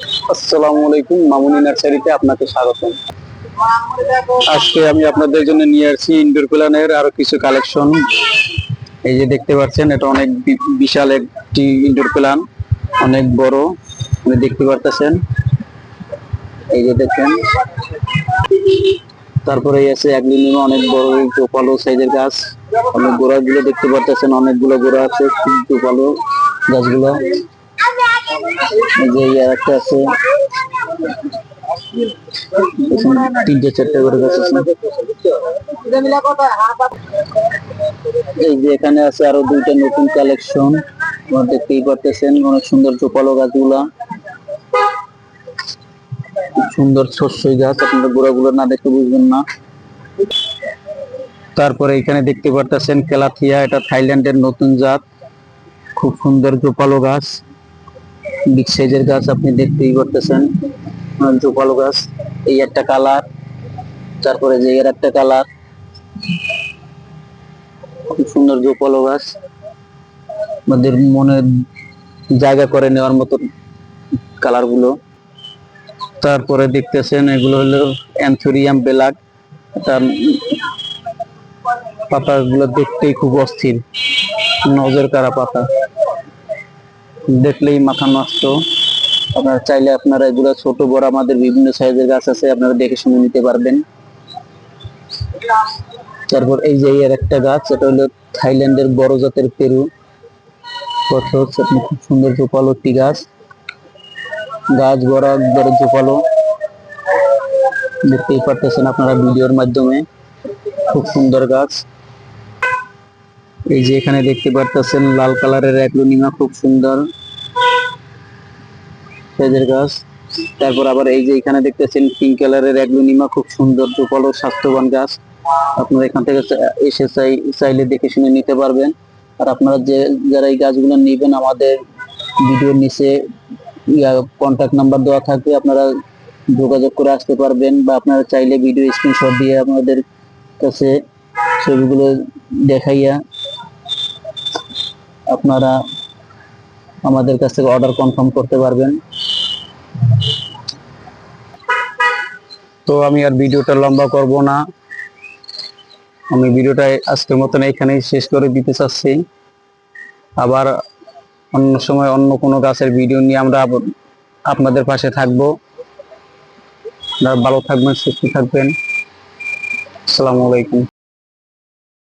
আসসালামু আলাইকুম, মামুনি নার্সারিতে আপনাকে স্বাগতম। আজকে আমি আপনাদের জন্য নিয়ে আসছি ইনডোর প্ল্যান্টের আরো কিছু কালেকশন। এই যে দেখতে পাচ্ছেন, এটা অনেক বিশাল একটি ইনডোর প্ল্যান্ট, অনেক বড়। আপনি দেখতে পারতেছেন, এই যে দেখেন। তারপরে আছে অ্যাগ্লোনিমা, অনেক বড় জোপালো সাইজের গাছ। অনেক গোড়া গুলো দেখতে পারতেছেন, অনেকগুলো গোড়া আছে, খুব জোপালো গাছগুলো। এই যে একটা আছে, তিনটে চারটে করে গাছ আছে। এই যে এখানে আছে আরো দুইটা নতুন কালেকশন, দেখতেই পারতেছেন, অনেক সুন্দর জোপালো গাছগুলা, খুব সুন্দর শস্যই গাছ। আপনারা গোড়াগুলো না দেখতে বুঝবেন না। তারপরে এখানে দেখতে পারতেছেন ক্যালাথিয়া, এটা থাইল্যান্ডের নতুন জাত, খুব সুন্দর জোপালো গাছ, বিগ সাইজের গাছ। আপনি দেখতেই পারতেছেন জোপালো গাছ। এই একটা কালার, তারপরে যে এর একটা কালার, খুব সুন্দর জোপালো গাছ, আমাদের মনে জায়গা করে নেওয়ার মতো কালার গুলো। তারপরে দেখতেছেন এগুলো হলো অ্যান্থোরিয়াম বেলাক, তার পাতাগুলো দেখতেই খুব অস্থির, নজর কাড়া পাতা, দেখলেই মাথা নষ্ট। আপনারা চাইলে আপনারা এগুলো ছোট বড় আমাদের বিভিন্ন সাইজের গাছ আছে, আপনারা দেখে শুনে নিতে পারবেন। তারপর এই যে এর একটা গাছ, এটা হলো থাইল্যান্ডের বড় জাতের পেরু, খুব সুন্দর জোপালো একটি গাছ, গাছ বড় একবারে জোপালো, দেখতেই পারতেছেন আপনারা ভিডিওর মাধ্যমে, খুব সুন্দর গাছ। এই যে এখানে দেখতে পারতেছেন লাল কালারের অ্যাগ্লোনিমা, খুব সুন্দর সাইজের গাছ। তারপর আবার এই যে এখানে দেখতেছেন পিঙ্ক কালারের অ্যাগ্লোনিমা, খুব সুন্দর জোপালো স্বাস্থ্যবান গাছ। আপনারা এখান থেকে এসে চাইলে দেখে শুনে নিতে পারবেন। আর আপনারা যারা এই গাছগুলো নেবেন, আমাদের ভিডিওর নিচে কন্ট্যাক্ট নাম্বার দেওয়া থাকবে, আপনারা যোগাযোগ করে আসতে পারবেন, বা আপনারা চাইলে ভিডিও স্ক্রিনশট দিয়ে আমাদের কাছে ছবিগুলো দেখাইয়া আপনারা আমাদের কাছ থেকে অর্ডার কনফার্ম করতে পারবেন। তো আমি আর ভিডিওটা লম্বা করব না, আমি ভিডিওটা আজকের মতন এখানেই শেষ করে দিতে চাচ্ছি। আবার অন্য সময় অন্য কোনো গাছের ভিডিও নিয়ে আমরা আপনাদের পাশে থাকবো। আপনারা ভালো থাকবেন, সুস্থ থাকবেন। আসসালামু আলাইকুম।